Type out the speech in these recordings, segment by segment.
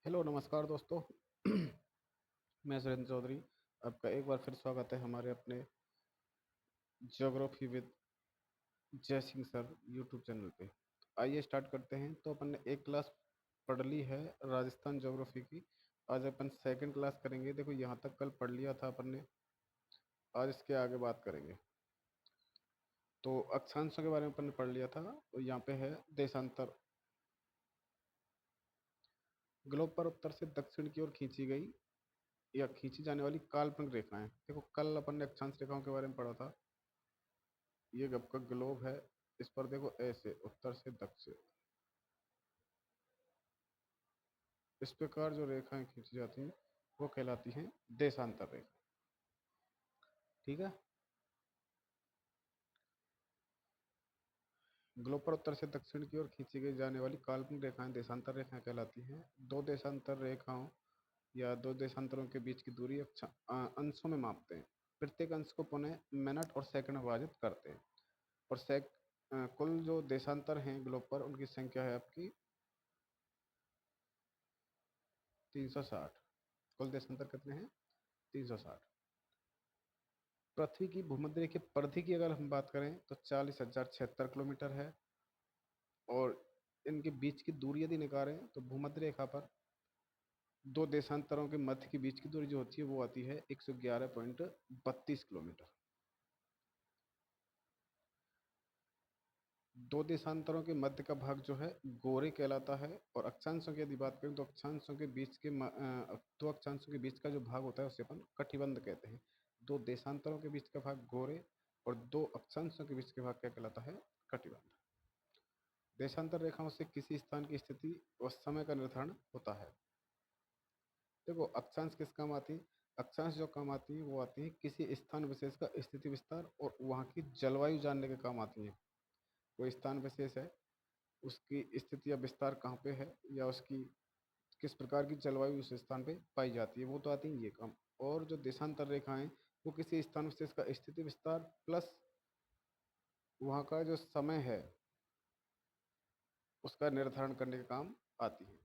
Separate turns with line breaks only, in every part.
Hello नमस्कार दोस्तों। मैं सुरेंद्र चौधरी। आपका एक बार फिर स्वागत है हमारे अपने ज्योग्राफी विद जय सिंह सर यूट्यूब चैनल पे। आइए स्टार्ट करते हैं। तो अपन ने एक क्लास पढ़ ली है राजस्थान ज्योग्राफी की। आज अपन सेकंड क्लास करेंगे। देखो यहाँ तक कल पढ़ लिया था अपन ने, आज इसके आगे बात करेंगे। तो अक्षांशों के बारे में अपन ने पढ़ लिया था। तो यहाँ पे है देशांतर। ग्लोब पर उत्तर से दक्षिण की ओर खींची गई या खींची जाने वाली काल्पनिक रेखाएं। देखो कल अपन ने अक्षांश रेखाओं के बारे में पढ़ा था। ये आपका ग्लोब है, इस पर देखो ऐसे उत्तर से दक्षिण इस प्रकार जो रेखाएं खींची जाती हैं वो कहलाती हैं देशांतर रेखा। ठीक है। ग्लोब पर उत्तर से दक्षिण की ओर खींची गई जाने वाली काल्पनिक रेखाएं देशांतर रेखाएं कहलाती हैं। दो देशांतर रेखाओं या दो देशांतरों के बीच की दूरी अंशों में मापते हैं। प्रत्येक अंश को पुनः मिनट और सेकंड में विभाजित करते हैं। और कुल जो देशांतर हैं ग्लोब पर उनकी संख्या है आपकी 360। कुल देशांतर कितने हैं? 360। पृथ्वी की भूमध्य रेखीय परिधि की अगर हम बात करें तो 40,076 किलोमीटर है। और इनके बीच की दूरी यदि निकालें तो भूमध्य रेखा पर दो देशांतरों के मध्य के बीच की दूरी जो होती है वो आती है 111.32 किलोमीटर। दो देशांतरों के मध्य का भाग जो है गोरे कहलाता है। और अक्षांशों की यदि बात करें तो अक्षांशों के बीच के दो अक्षांशों के बीच का जो भाग होता है उसे अपन कटिबंध कहते हैं। दो देशांतरों के बीच का भाग गोरे और दो अक्षांशों के बीच का भाग क्या कहलाता है? कटिबंध। देशांतर रेखाओं से किसी स्थान की स्थिति व समय का निर्धारण होता है। देखो अक्षांश किस काम आती है? अक्षांश जो काम आती है वो आती है किसी स्थान विशेष का स्थिति विस्तार और वहाँ की जलवायु जानने के काम आती है। कोई स्थान विशेष है, उसकी स्थिति या विस्तार कहाँ पे है या उसकी किस प्रकार की जलवायु उस स्थान पे पाई जाती है, वो तो आती है ये काम। और जो देशांतर रेखाएं वो किसी स्थान विशेष का स्थिति विस्तार प्लस वहाँ का जो समय है उसका निर्धारण करने के काम आती है।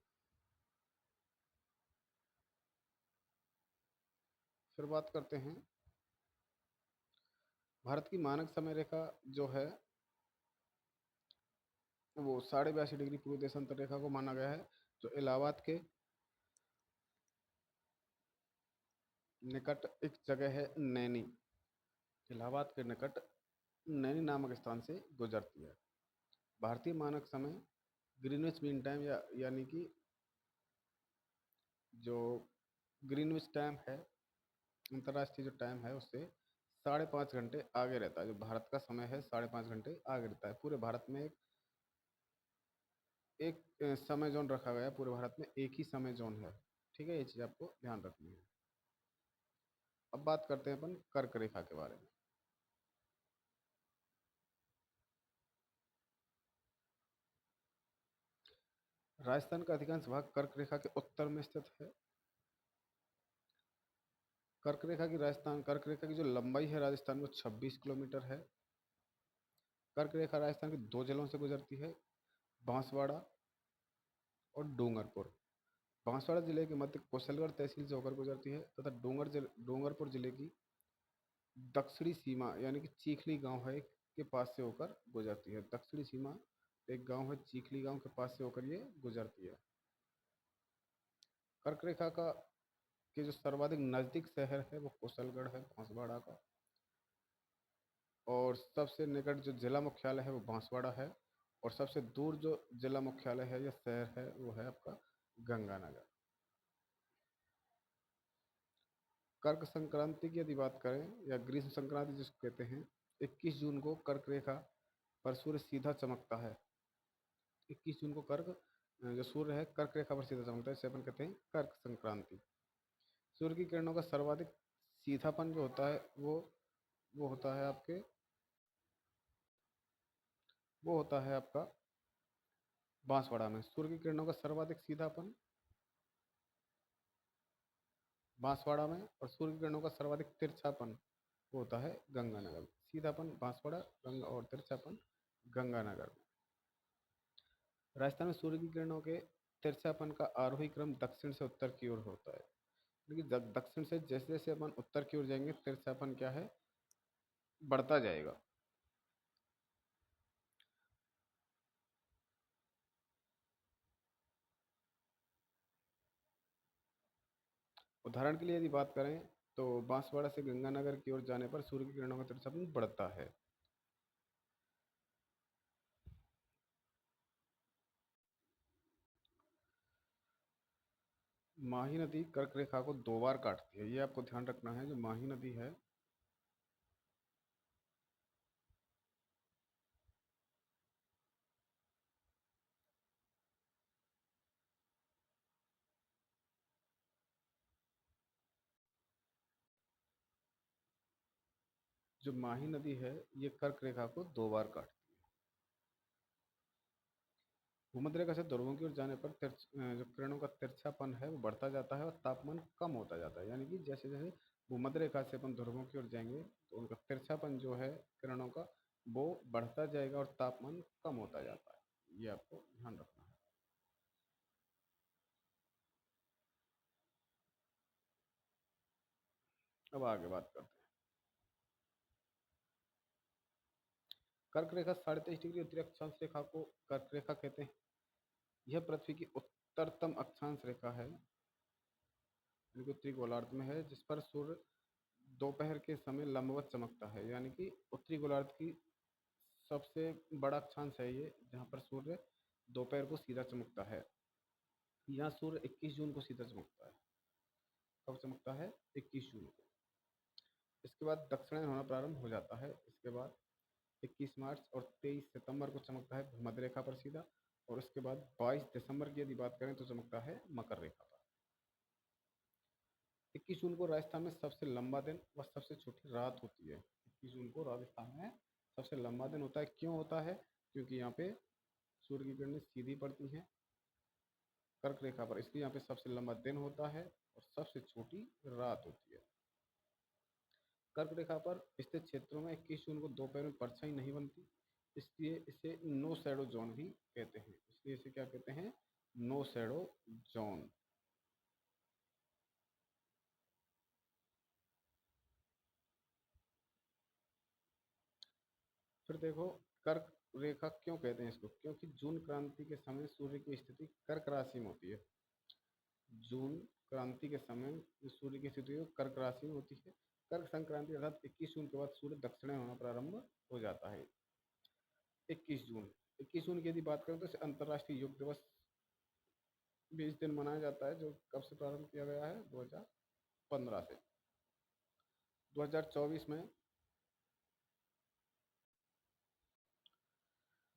फिर बात करते हैं भारत की मानक समय रेखा जो है वो 82.5 डिग्री पूर्व देशांतर रेखा को माना गया है, जो इलाहाबाद के निकट एक जगह है नैनी। इलाहाबाद के निकट नैनी नामक स्थान से गुजरती है। भारतीय मानक समय ग्रीनविच मीन टाइम यानी कि जो ग्रीनविच टाइम है, अंतर्राष्ट्रीय जो टाइम है उससे 5.5 घंटे आगे रहता है। जो भारत का समय है 5.5 घंटे आगे रहता है। पूरे भारत में एक समय जोन रखा गया है। पूरे भारत में एक ही समय जोन है। ठीक है, ये चीज़ आपको ध्यान रखनी है। अब बात करते हैं अपन कर्क रेखा के बारे में। राजस्थान का अधिकांश भाग कर्क रेखा के उत्तर में स्थित है। कर्क रेखा की जो लंबाई है राजस्थान में 26 किलोमीटर है। कर्क रेखा राजस्थान के दो जिलों से गुजरती है, बांसवाड़ा और डूंगरपुर। बांसवाड़ा जिले के मध्य कुशलगढ़ तहसील से होकर गुजरती है तथा डूंगरपुर जिले की दक्षिणी सीमा यानी कि चीखली गांव है के पास से होकर गुजरती है। दक्षिणी सीमा एक गांव है चीखली गांव के पास से होकर ये गुजरती है। कर्क रेखा का के जो सर्वाधिक नज़दीक शहर है वो कुशलगढ़ है बांसवाड़ा का। और सबसे निकट जो जिला मुख्यालय है वो बांसवाड़ा है। और सबसे दूर जो जिला मुख्यालय है या शहर है वो है आपका गंगानगर। कर्क संक्रांति की यदि बात करें या ग्रीष्म संक्रांति जिसको कहते हैं, 21 जून को कर्क रेखा पर सूर्य सीधा चमकता है। 21 जून को जो सूर्य है कर्क रेखा पर सीधा चमकता है, इसे अपन कहते हैं कर्क संक्रांति। सूर्य की किरणों का सर्वाधिक सीधापन जो होता है वो होता है आपका बांसवाड़ा में। सूर्य की किरणों का सर्वाधिक सीधापन बांसवाड़ा में और सूर्य की किरणों का सर्वाधिक तिरछापन वो होता है गंगानगर में। सीधापन बांसवाड़ा गंगा और तिरछापन गंगानगर में। राजस्थान में सूर्य की किरणों के तिरछापन का आरोही क्रम दक्षिण से उत्तर की ओर होता है, क्योंकि दक्षिण से जैसे जैसे अपन उत्तर की ओर जाएंगे तिरछापन क्या है, बढ़ता जाएगा। उदाहरण के लिए यदि बात करें तो बांसवाड़ा से गंगानगर की ओर जाने पर सूर्य की किरणों का तिरछापन बढ़ता है। माही नदी कर्क रेखा को 2 बार काटती है, ये आपको ध्यान रखना है। जो माही नदी है, जो माही नदी है ये कर्क रेखा को 2 बार काटती है। भूमध्य रेखा से ध्रुवों की ओर जाने पर जो किरणों का तिरछापन है वो बढ़ता जाता है और तापमान कम होता जाता है। यानी कि जैसे जैसे भूमध्य रेखा से अपन ध्रुवों की ओर जाएंगे तो उनका तिरछापन जो है किरणों का, वो बढ़ता जाएगा और तापमान कम होता जाता है। ये आपको ध्यान रखना है। अब आगे बात करते हैं। कर्क रेखा 23.5 डिग्री उत्तरी अक्षांश रेखा को कर्क रेखा कहते हैं। यह पृथ्वी की उत्तरतम अक्षांश रेखा है, जो कि उत्तरी गोलार्ध में है, जिस पर सूर्य दोपहर के समय लंबवत चमकता है। यानी कि उत्तरी गोलार्ध की सबसे बड़ा अक्षांश है ये, जहाँ पर सूर्य दोपहर को सीधा चमकता है। यहाँ सूर्य 21 जून को सीधा चमकता है। कब चमकता है? 21 जून को। इसके बाद दक्षिणायन होना प्रारंभ हो जाता है। इसके बाद 21 मार्च और 23 सितंबर को चमकता है भूमध्य रेखा पर सीधा, और उसके बाद 22 दिसंबर की यदि बात करें तो चमकता है मकर रेखा पर। 21 जून को राजस्थान में सबसे लंबा दिन व सबसे छोटी रात होती है। 21 जून को राजस्थान में सबसे लंबा दिन होता है। क्यों होता है? क्योंकि यहाँ पे सूर्य की किरणें सीधी पड़ती हैं कर्क रेखा पर, इसलिए यहाँ पे सबसे लंबा दिन होता है और सबसे छोटी रात होती है। कर्क रेखा पर स्थित क्षेत्रों में 21 जून को दोपहर में परछाई नहीं बनती, इसलिए इसे नो शैडो जोन भी कहते हैं। इसलिए इसे क्या कहते हैं? No shadow zone. फिर देखो, कर्क रेखा क्यों कहते हैं इसको? क्योंकि जून क्रांति के समय सूर्य की स्थिति कर्क राशि में होती है। जून क्रांति के समय सूर्य की स्थिति कर्क राशि में होती है। कर्क संक्रांति अर्थात 21 जून के बाद सूर्य दक्षिण होना प्रारंभ हो जाता है। 21 जून, 21 जून की यदि बात करें तो इसे अंतर्राष्ट्रीय योग दिवस भी इस दिन मनाया जाता है, जो कब से प्रारंभ किया गया है? 2015 से। 2024 में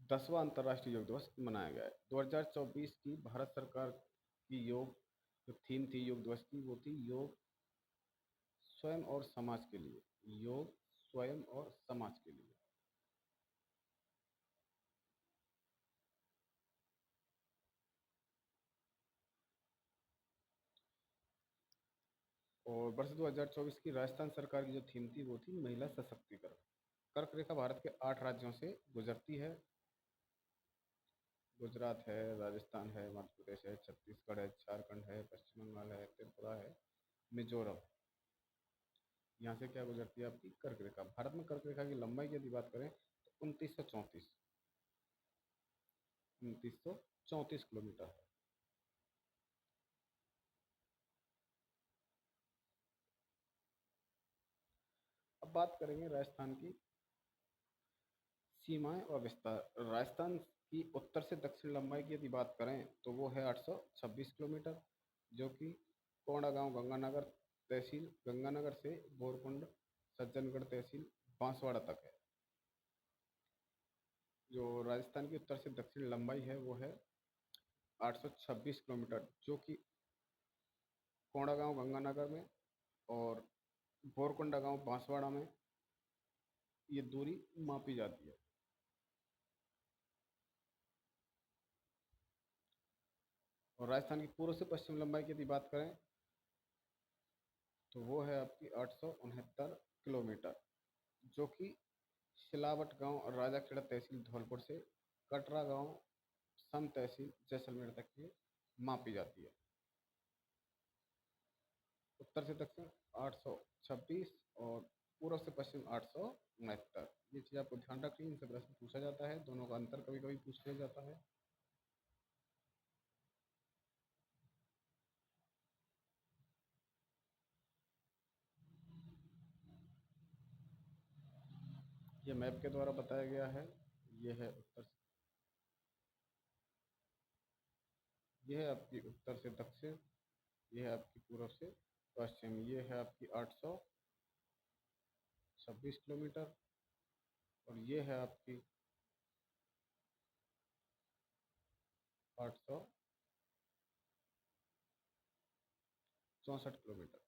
10वां अंतर्राष्ट्रीय योग दिवस मनाया गया है। 2024 की भारत सरकार की योग जो थीम थी योग दिवस की, वो थी योग स्वयं और समाज के लिए। योग स्वयं और समाज के लिए। और वर्ष 2024 की राजस्थान सरकार की जो थीम थी वो थी महिला सशक्तिकरण। कर्क रेखा भारत के 8 राज्यों से गुजरती है। गुजरात है, राजस्थान है, मध्य प्रदेश है, छत्तीसगढ़ है, झारखंड है, पश्चिम बंगाल है, त्रिपुरा है, मिजोरम। यहाँ से क्या गुजरती है? आपकी कर्क रेखा। भारत में कर्क रेखा की लंबाई की यदि बात करें तो 2934 है। अब बात करेंगे राजस्थान की सीमाएं और विस्तार। राजस्थान की उत्तर से दक्षिण लंबाई की यदि बात करें तो वो है 826 किलोमीटर, जो कि कोंडागांव गंगानगर तहसील गंगानगर से बोरकुंड सज्जनगढ़ तहसील बांसवाड़ा तक है। जो राजस्थान की उत्तर से दक्षिण लंबाई है वो है 826 किलोमीटर, जो कि कोंडागांव गंगानगर में और बोरकुंडा गांव बांसवाड़ा में ये दूरी मापी जाती है। और राजस्थान की पूर्व से पश्चिम लंबाई की यदि बात करें तो वो है आपकी 869 किलोमीटर, जो कि सिलावट गांव और राजाखेड़ा तहसील धौलपुर से कटरा गांव सम तहसील जैसलमेर तक की मापी जाती है। उत्तर से दक्षिण 826 और पूर्व से पश्चिम 869। ये चीज़ आपको ध्यान रखनी है, इनसे प्रश्न पूछा जाता है, दोनों का अंतर कभी कभी पूछ लिया जाता है। ये मैप के द्वारा बताया गया है। ये है उत्तर, ये है आपकी उत्तर से दक्षिण, ये है आपकी पूर्व से पश्चिम, ये है आपकी 826 किलोमीटर, और ये है आपकी 864 किलोमीटर।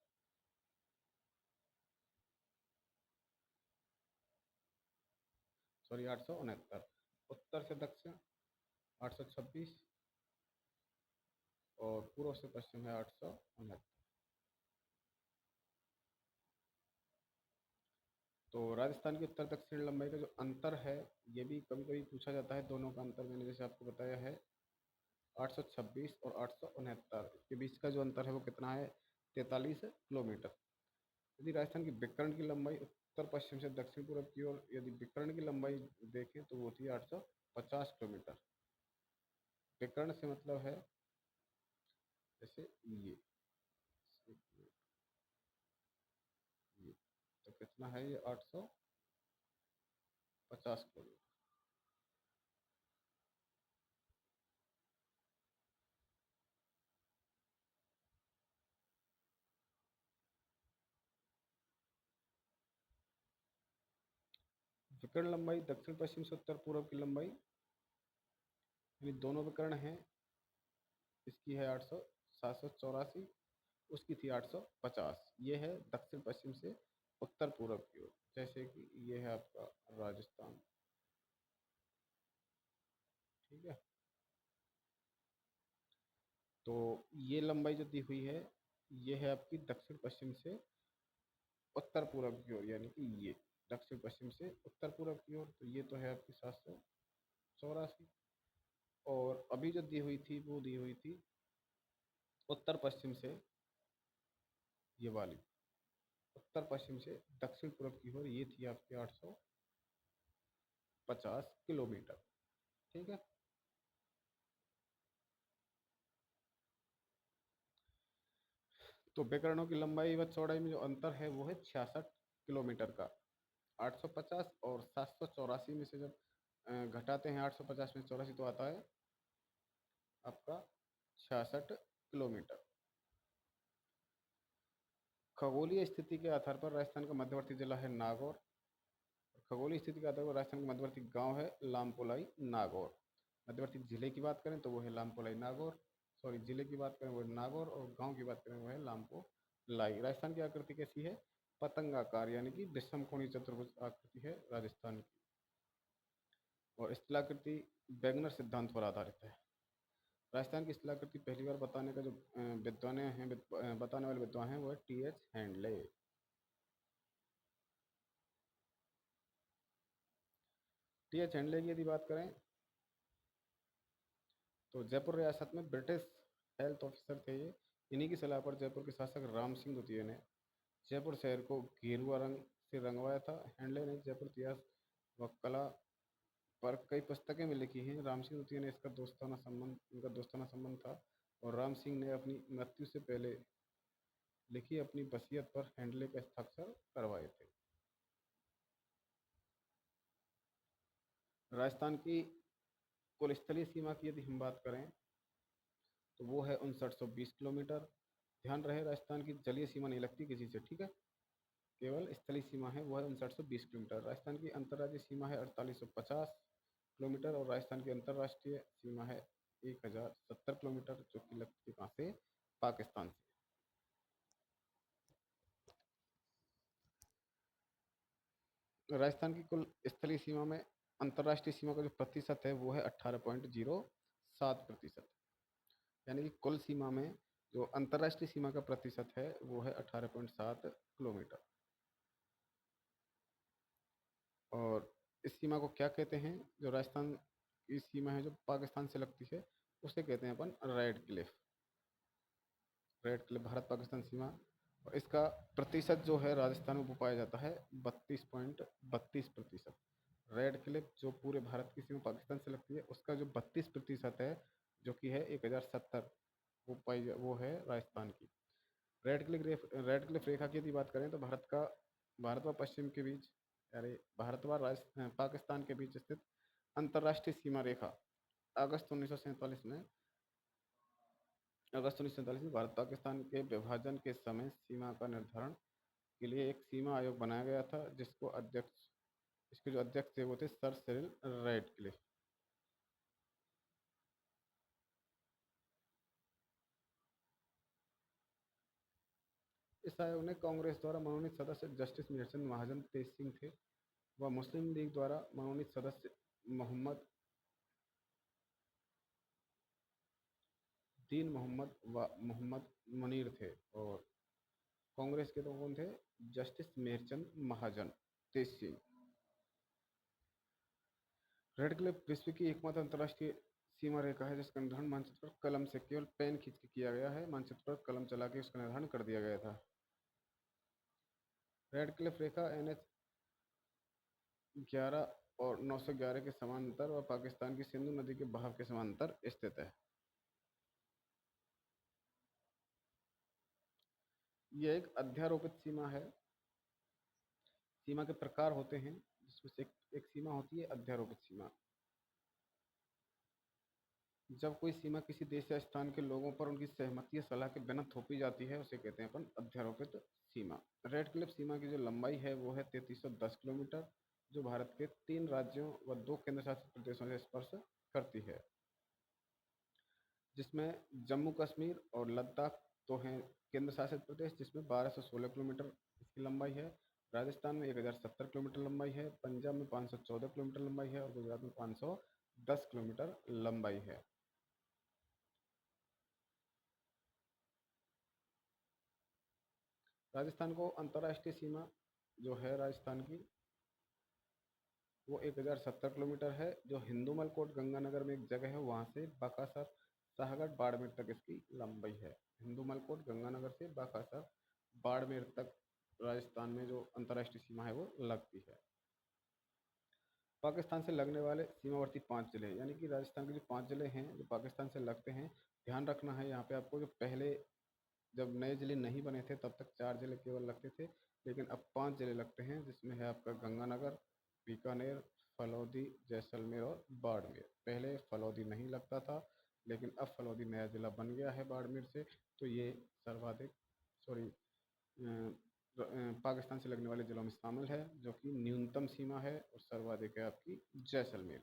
सॉरी, 869। उत्तर से दक्षिण 826 और पूर्व से पश्चिम है 869। तो राजस्थान की उत्तर दक्षिण लंबाई का जो अंतर है, ये भी कभी कभी पूछा जाता है। दोनों का अंतर मैंने जैसे आपको बताया है 826 और 869, इसके बीच का जो अंतर है वो कितना है, 43 किलोमीटर। यदि राजस्थान की विकर्ण की लंबाई उत्तर पश्चिम से दक्षिण पूर्व की ओर यदि विकर्ण की लंबाई देखें तो वो होती है 850 किलोमीटर। विकर्ण से मतलब है जैसे ये तो कितना है, ये 850 किलोमीटर। विकर्ण लंबाई दक्षिण पश्चिम से उत्तर पूर्व की लंबाई, यानी दोनों विकर्ण हैं, इसकी है 784, उसकी थी 850। ये है दक्षिण पश्चिम से उत्तर पूर्व की ओर, जैसे कि ये है आपका राजस्थान। ठीक है, तो ये लंबाई जो दी हुई है, ये है आपकी दक्षिण पश्चिम से उत्तर पूर्व की ओर, यानी कि ये दक्षिण पश्चिम से उत्तर पूर्व की ओर, तो ये तो है आपकी 784। और अभी जो दी हुई थी वो दी हुई थी उत्तर पश्चिम से, ये वाली उत्तर पश्चिम से दक्षिण पूर्व की ओर, ये थी आपकी 850 किलोमीटर। ठीक है, तो विकर्णों की लंबाई व चौड़ाई में जो अंतर है वो है 66 किलोमीटर का। 850 और 784 में से जब घटाते हैं 850 में 84, तो आता है आपका 66 किलोमीटर। खगोलीय स्थिति के आधार पर राजस्थान का मध्यवर्ती जिला है नागौर। खगोलीय स्थिति के आधार पर राजस्थान का मध्यवर्ती गांव है लामपोलाई नागौर। मध्यवर्ती जिले की बात करें तो वो है लामपोलाई नागौर, सॉरी जिले की बात करें वो है नागौर, और गांव की बात करें वो है लामपोलाई। राजस्थान की आकृति कैसी है, पतंगाकार, यानी कि विषम कोणीय चतुर्भुज आकृति है राजस्थान की, और स्थलाकृति बैगनर सिद्धांत पर आधारित है। राजस्थान की स्थलाकृति पहली बार बताने का जो विद्वान हैं, बताने वाले विद्वान हैं वो है T H handle. T H handle की यदि बात करें तो जयपुर रियासत में ब्रिटिश हेल्थ ऑफिसर थे ये। इन्हीं की सलाह पर जयपुर के शासक राम सिंह द्वितीय ने जयपुर शहर को गेरुआ रंग से रंगवाया था। हैंडले ने जयपुर इतिहास व कला पर कई पुस्तकें में लिखी हैं। राम सिंह द्वितीय ने इसका दोस्ताना संबंध, इनका दोस्ताना संबंध था, और राम सिंह ने अपनी मृत्यु से पहले लिखी अपनी वसीयत पर हैंडले का हस्ताक्षर करवाए थे। राजस्थान की कुल स्थलीय सीमा की यदि हम बात करें तो वो है 5920 किलोमीटर। ध्यान रहे राजस्थान की जलीय सीमा नहीं लगती किसी से, ठीक है, केवल स्थलीय सीमा है वो है 5920 किलोमीटर। राजस्थान की अंतर्राज्यीय सीमा है 4850 किलोमीटर, और राजस्थान की अंतर्राष्ट्रीय सीमा है 1070 किलोमीटर, जो कि लगती है कहाँ से, पाकिस्तान से। राजस्थान की कुल स्थलीय सीमा में अंतर्राष्ट्रीय सीमा का जो प्रतिशत है वो है 18.07%, यानी कि कुल सीमा में जो अंतर्राष्ट्रीय सीमा का प्रतिशत है वो है 18.7 किलोमीटर। और इस सीमा को क्या कहते हैं, जो राजस्थान की सीमा है जो पाकिस्तान से लगती है, उसे कहते हैं अपन Radcliffe. Radcliffe Bharat Pakistan सीमा। और इसका प्रतिशत जो है राजस्थान में वो पाया जाता है 32.32%। रेड क्लिफ जो पूरे भारत की सीमा पाकिस्तान से लगती है, उसका जो 32% है, जो कि है 1070, वो है राजस्थान की। रेड क्लिफ रेखा की यदि बात करें तो भारत व पश्चिम के बीच, अरे भारत व पाकिस्तान के बीच स्थित अंतर्राष्ट्रीय सीमा रेखा अगस्त 1947 में अगस्त 1947 में भारत पाकिस्तान के विभाजन के समय सीमा का निर्धारण के लिए एक सीमा आयोग बनाया गया था, इसके जो अध्यक्ष थे वो थे सर सिरिल रैडक्लिफ। इस आयोग ने कांग्रेस द्वारा मनोनीत सदस्य जस्टिस मेहरचंद महाजन तेज सिंह थे, व मुस्लिम लीग द्वारा मनोनीत सदस्य मोहम्मद दीन मोहम्मद व मोहम्मद मुनीर थे। और कांग्रेस के तो कौन थे? जस्टिस मेहरचंद महाजन तेज सिंह। रेड क्लिफ विश्व की एकमात्र अंतर्राष्ट्रीय सीमा रेखा है जिसका निर्धारण मानचित्र पर कलम से, केवल पेन खींच के किया गया है, मानचित्र पर कलम चला के उसका निर्धारण कर दिया गया था। रेड क्लिफ रेखा NH 11 और 911 के समांतर व पाकिस्तान की सिंधु नदी के बहाव के समांतर स्थित है। यह एक अध्यारोपित सीमा है। सीमा के प्रकार होते हैं, जिसमें से एक सीमा होती है अध्यारोपित सीमा। जब कोई सीमा किसी देश या स्थान के लोगों पर उनकी सहमति या सलाह के बिना थोपी जाती है, उसे कहते हैं अपन अध्यारोपित सीमा। रेड क्लिफ सीमा की जो लंबाई है वो है 3310 किलोमीटर, जो भारत के 3 राज्यों व 2 केंद्र शासित प्रदेशों से स्पर्श करती है, जिसमें जम्मू कश्मीर और लद्दाख तो हैं केंद्र शासित प्रदेश, जिसमें 1216 किलोमीटर इसकी लंबाई है। राजस्थान में 1070 किलोमीटर लंबाई है, पंजाब में 514 किलोमीटर लंबाई है, और गुजरात में 510 किलोमीटर लंबाई है। राजस्थान को अंतर्राष्ट्रीय सीमा जो है राजस्थान की, वो 1070 किलोमीटर है, जो हिंदूमल कोट गंगानगर में एक जगह है, वहाँ से बाकासर शाहगढ़ बाड़मेर तक इसकी लंबाई है। हिंदूमल कोट गंगानगर से बाकासर बाड़मेर तक राजस्थान में जो अंतर्राष्ट्रीय सीमा है वो लगती है। पाकिस्तान से लगने वाले सीमावर्ती 5 जिले, यानी कि राजस्थान के जो 5 जिले हैं जो पाकिस्तान से लगते हैं, ध्यान रखना है यहाँ पे आपको, जो पहले जब नए ज़िले नहीं बने थे तब तक 4 ज़िले केवल लगते थे, लेकिन अब 5 ज़िले लगते हैं, जिसमें है आपका गंगानगर, बीकानेर, फलौदी, जैसलमेर और बाड़मेर। पहले फलौदी नहीं लगता था, लेकिन अब फलौदी नया ज़िला बन गया है बाड़मेर से, तो ये सर्वाधिक सॉरी पाकिस्तान से लगने वाले ज़िलों में शामिल है, जो कि न्यूनतम सीमा है, और सर्वाधिक है आपकी जैसलमेर।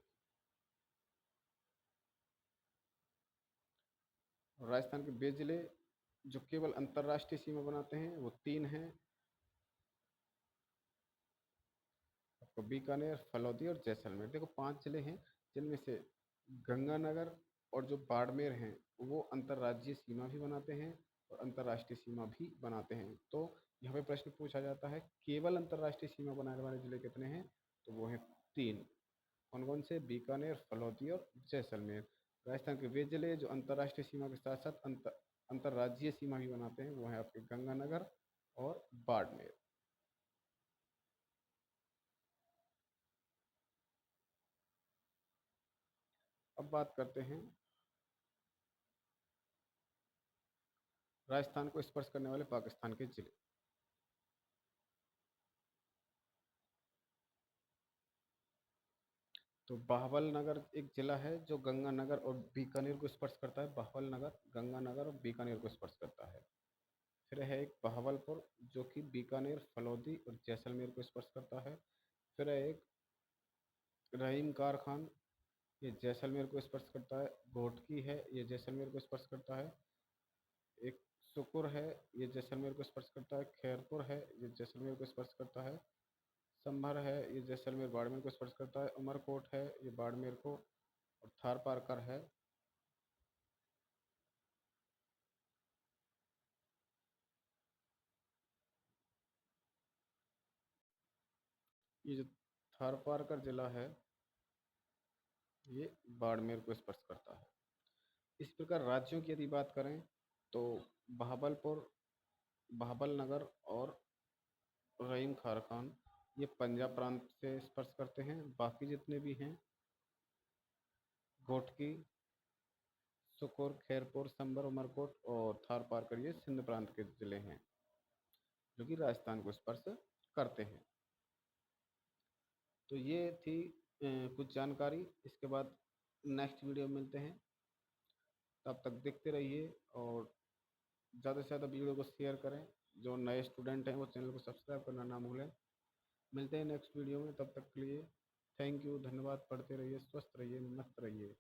और राजस्थान के वे ज़िले जो केवल अंतर्राष्ट्रीय सीमा बनाते हैं वो 3 हैं, आपको बीकानेर, फलौदी और जैसलमेर। देखो 5 जिले हैं, जिनमें से गंगानगर और जो बाड़मेर हैं वो अंतर्राज्यीय सीमा भी बनाते हैं और अंतर्राष्ट्रीय सीमा भी बनाते हैं। तो यहाँ पे प्रश्न पूछा जाता है केवल अंतर्राष्ट्रीय सीमा बनाने वाले जिले कितने हैं, तो वो हैं 3। कौन कौन से? बीकानेर, फलौदी और जैसलमेर। राजस्थान के वे जिले जो अंतर्राष्ट्रीय सीमा के साथ साथ अंतर्राज्यीय सीमा भी बनाते हैं, वो हैं आपके गंगानगर और बाड़मेर। अब बात करते हैं राजस्थान को स्पर्श करने वाले पाकिस्तान के जिले। तो बहवल नगर एक जिला है जो गंगानगर और बीकानेर को स्पर्श करता है। बहवल नगर गंगानगर और बीकानेर को स्पर्श करता है। फिर है एक बहावलपुर जो कि बीकानेर, फलौदी और जैसलमेर को स्पर्श करता है। फिर है एक रहीम कार खान, ये जैसलमेर को स्पर्श करता है। घोटकी है, ये जैसलमेर को स्पर्श करता है। एक सुकुर है, ये जैसलमेर को स्पर्श करता है। खैरपुर है, ये जैसलमेर को स्पर्श करता है। संभर है, ये जैसलमेर बाड़मेर को स्पर्श करता है। उमरकोट है, ये बाड़मेर को, और थार पारकर है, ये जो थार पारकर जिला है ये बाड़मेर को स्पर्श करता है। इस प्रकार राज्यों की यदि बात करें तो बहाबलपुर, बहाबल नगर और रहीम खारखान ये पंजाब प्रांत से स्पर्श करते हैं। बाकी जितने भी हैं घोटकी, सुकुर, खैरपुर, संबर, उमरकोट और थार पारकर ये सिंध प्रांत के जिले हैं जो कि राजस्थान को स्पर्श करते हैं। तो ये थी कुछ जानकारी। इसके बाद नेक्स्ट वीडियो में मिलते हैं, तब तक देखते रहिए और ज़्यादा से ज़्यादा वीडियो को शेयर करें। जो नए स्टूडेंट हैं वो चैनल को सब्सक्राइब करना ना भूलें। मिलते हैं नेक्स्ट वीडियो में, तब तक के लिए थैंक यू, धन्यवाद। पढ़ते रहिए, स्वस्थ रहिए, मस्त रहिए।